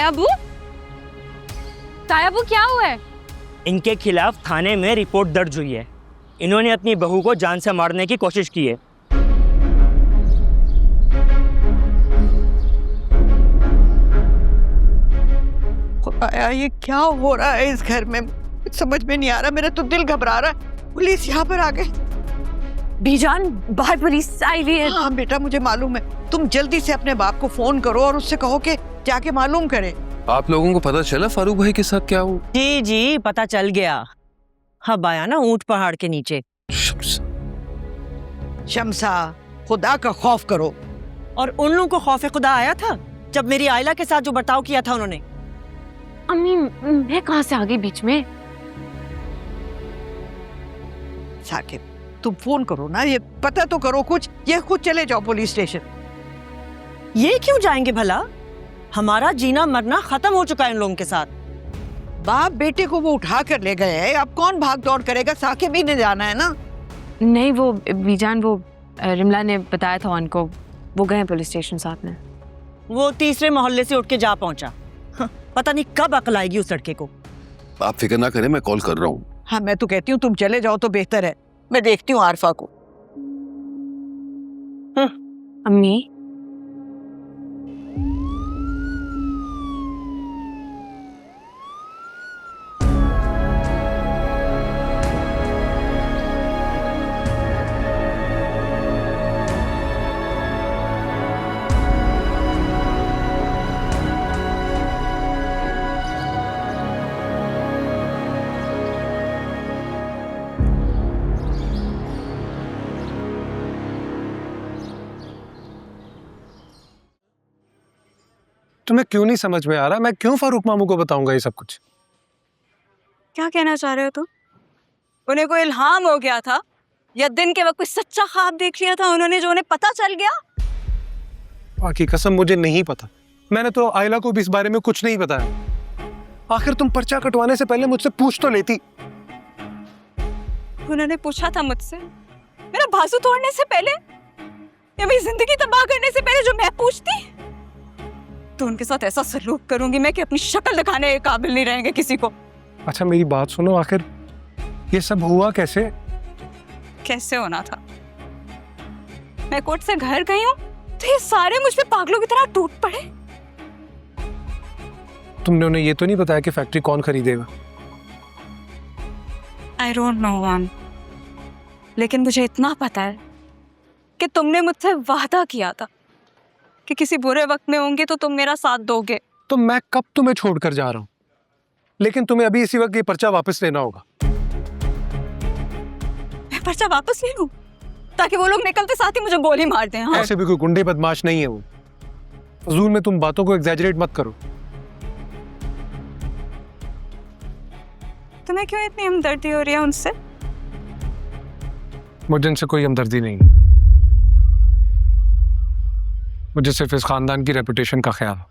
तायाबू, तायाबू क्या हुआ है? इनके खिलाफ थाने में रिपोर्ट दर्ज हुई है। इन्होंने अपनी बहू को जान से मारने की कोशिश की है। खुदाया, ये क्या हो रहा है इस घर में? समझ में नहीं आ रहा, मेरा तो दिल घबरा रहा है। पुलिस यहाँ पर आ गई। बीजान, बाहर पुलिस आई हुई है। हाँ बेटा, मुझे मालूम है। तुम जल्दी से अपने बाप को फोन करो और उससे कहो कि जाके मालूम करे। आप लोगों को पता चला फारूक भाई के साथ क्या हुआ? जी जी, पता चल गया। हब आया ना ऊंट पहाड़ के नीचे। शम्सा, खुदा का खौफ करो। और उन लोगों को खौफ खुदा आया था जब मेरी आयला के साथ जो बर्ताव किया था उन्होंने। अम्मी, मैं कहाँ से आ गई बीच में? साकिब, तुम फोन करो ना, ये पता तो करो कुछ। ये खुद चले जाओ पुलिस स्टेशन। ये क्यों जाएंगे भला? हमारा जीना मरना खत्म हो चुका है इन लोगों के साथ। बाप बेटे को वो उठा कर ले गए हैं, अब कौन भाग दौड़ करेगा? साकिब ही ने जाना है ना। नहीं, वो बीजान, वो रिमला ने बताया था उनको, वो गए पुलिस स्टेशन साथ में। वो तीसरे मोहल्ले से उठ के जा पहुंचा। पता नहीं कब अकल आएगी उस लड़के को। आप फिक्र ना करें, मैं कॉल कर रहा हूँ। हाँ, मैं तो कहती हूँ तुम चले जाओ तो बेहतर है। मैं देखती हूँ आरफा को। अम्मी, तुम्हें क्यों नहीं समझ में आ रहा? मैं क्यों फारूक मामू को बताऊंगा ये सब कुछ? क्या कहना चाह रहे हो तुम? उन्हें कोई इल्हाम हो गया था या दिन के वक्त कोई सच्चा ख्वाब देख लिया था उन्होंने जो उन्हें पता चल गया? बाकी कसम मुझे नहीं पता। मैंने तो आयला को भी इस बारे में कुछ नहीं बताया। आखिर तुम पर्चा कटवाने से पहले मुझसे पूछ तो लेती। उन्होंने पूछा था मुझसे मेरा बाजू तोड़ने से पहले या मेरी जिंदगी तबाह करने से पहले जो मैं पूछती, तो उनके साथ ऐसा सलूक करूंगी मैं कि अपनी शक्ल दिखाने के काबिल नहीं रहेंगे किसी को। अच्छा मेरी बात सुनो, आखिर ये सब हुआ कैसे? कैसे होना था? मैं कोर्ट से घर गई हूँ तो ये सारे मुझ पे पागलों की तरह टूट पड़े। तुमने उन्हें ये तो नहीं बताया कि फैक्ट्री कौन खरीदेगा? आई डोंट नो वन, लेकिन मुझे इतना पता है कि तुमने मुझसे वादा किया था कि किसी बुरे वक्त में होंगे तो तुम मेरा साथ दोगे। तो मैं कब तुम्हें छोड़कर जा रहा हूं? लेकिन तुम्हें अभी इसी वक्त ये पर्चा वापस लेना होगा। मैं पर्चा वापस ले लूं ताकि वो लोग निकलते साथ ही मुझे गोली मार दें? हाँ? ऐसे भी कोई गुंडे बदमाश नहीं है वो। फजूल में तुम बातों को एग्जैजरेट मत करो। तुम्हें क्यों इतनी हमदर्दी हो रही है उनसे? मुझे इनसे कोई हमदर्दी नहीं। मुझे सिर्फ इस खानदान की रेपुटेशन का ख्याल है।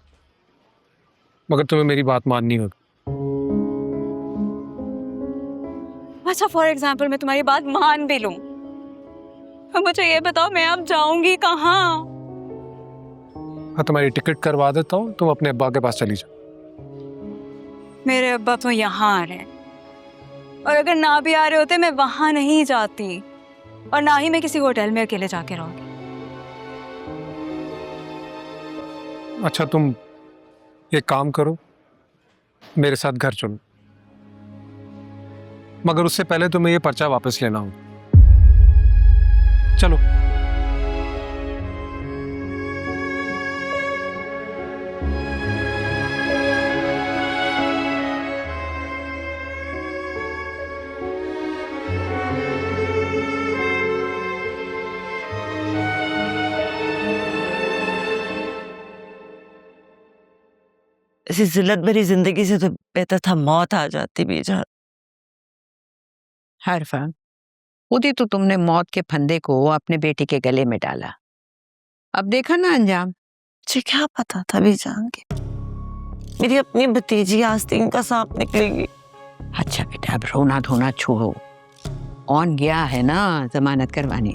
मगर तुम्हें मेरी बात माननी होगी। अच्छा, फॉर एग्जाम्पल मैं तुम्हारी बात मान भी लूं, तो मुझे ये बताओ मैं अब जाऊंगी कहाँ? हाँ, तुम्हारी टिकट करवा देता हूँ, तुम अपने अब्बा के पास चली जाओ। मेरे अब्बा तो यहाँ आ रहे हैं, और अगर ना भी आ रहे होते मैं वहां नहीं जाती, और ना ही मैं किसी होटल में अकेले जाके रहूंगी। अच्छा तुम एक काम करो, मेरे साथ घर चलो, मगर उससे पहले तुम्हें ये पर्चा वापस लेना होगा। चलो। इसी जिल्लत भरी जिंदगी से तो बेहतर था मौत आ जाती बीजान। हरफा, खुद ही तो तुमने मौत के फंदे को अपने बेटे के गले में डाला। अब देखा ना अंजाम। मुझे क्या पता था बीजान के मेरी अपनी भतीजी आस्तीन का सांप निकलेगी। अच्छा बेटा, अब रोना धोना छोड़ो। ऑन गया है ना जमानत करवाने।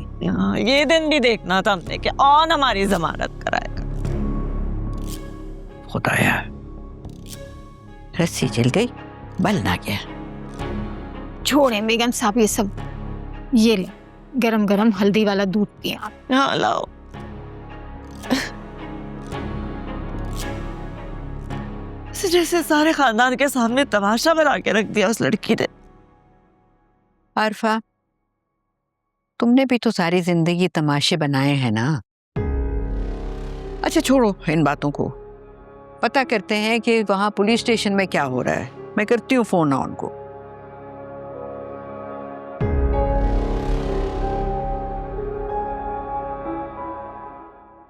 ये दिन भी देखना था हमने कि ऑन हमारी जमानत कराएगा। खुदाया, रस्सी जल गई, बल ना गया। छोड़ें बेगम साहब ये सब। ये ले गरम गरम हल्दी वाला दूध पिए आप। हाँ लाओ। जैसे सारे खानदान के सामने तमाशा बना के रख दिया उस लड़की ने। आरफा, तुमने भी तो सारी जिंदगी तमाशे बनाए हैं ना। अच्छा छोड़ो इन बातों को, पता करते हैं कि वहां पुलिस स्टेशन में क्या हो रहा है। मैं करती हूँ फोन ना उनको।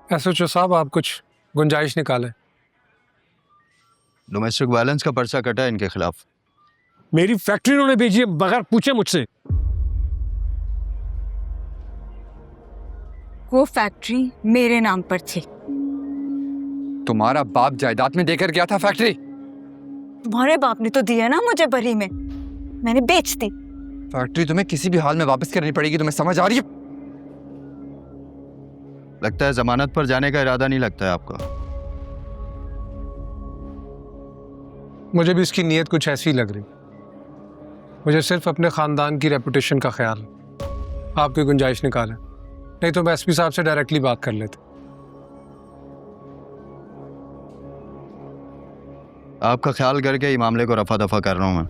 एसएचओ साहब, आप कुछ गुंजाइश निकालें। डोमेस्टिक वायलेंस का पर्चा कटा है इनके खिलाफ। मेरी फैक्ट्री उन्होंने भेजी है बगैर पूछे मुझसे। वो फैक्ट्री मेरे नाम पर थी। तुम्हारा बाप जायदाद में देकर गया था फैक्ट्री। तुम्हारे बाप ने तो दिया ना मुझे बरी में, मैंने बेच दी। फैक्ट्री तुम्हें किसी भी हाल में वापस करनी पड़ेगी, तुम्हें समझ आ रही है? लगता है जमानत पर जाने का इरादा नहीं लगता है आपका। मुझे भी इसकी नीयत कुछ ऐसी लग रही। मुझे सिर्फ अपने खानदान की रेपुटेशन का ख्याल है। आप कोई गुंजाइश निकालें, नहीं तो मैं एसपी साहब से डायरेक्टली बात कर लेते। आपका ख्याल करके ही मामले को रफा दफा कर रहा हूं मैं,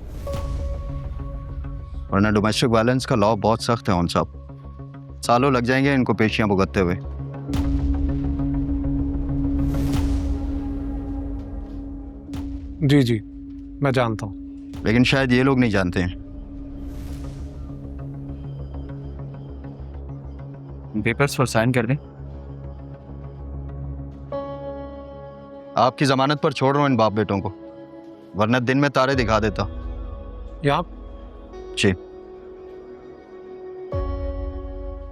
वरना डोमेस्टिक वायलेंस का लॉ बहुत सख्त है उन साहब। सालों लग जाएंगे इनको पेशियां भुगतते हुए। जी जी मैं जानता हूँ, लेकिन शायद ये लोग नहीं जानते हैं। पेपर्स पर साइन कर दें। आपकी जमानत पर छोड़ रहा हूँ इन बाप बेटों को, वरना दिन में तारे दिखा देता। या जी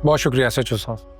बहुत शुक्रिया एसएचओ साहब।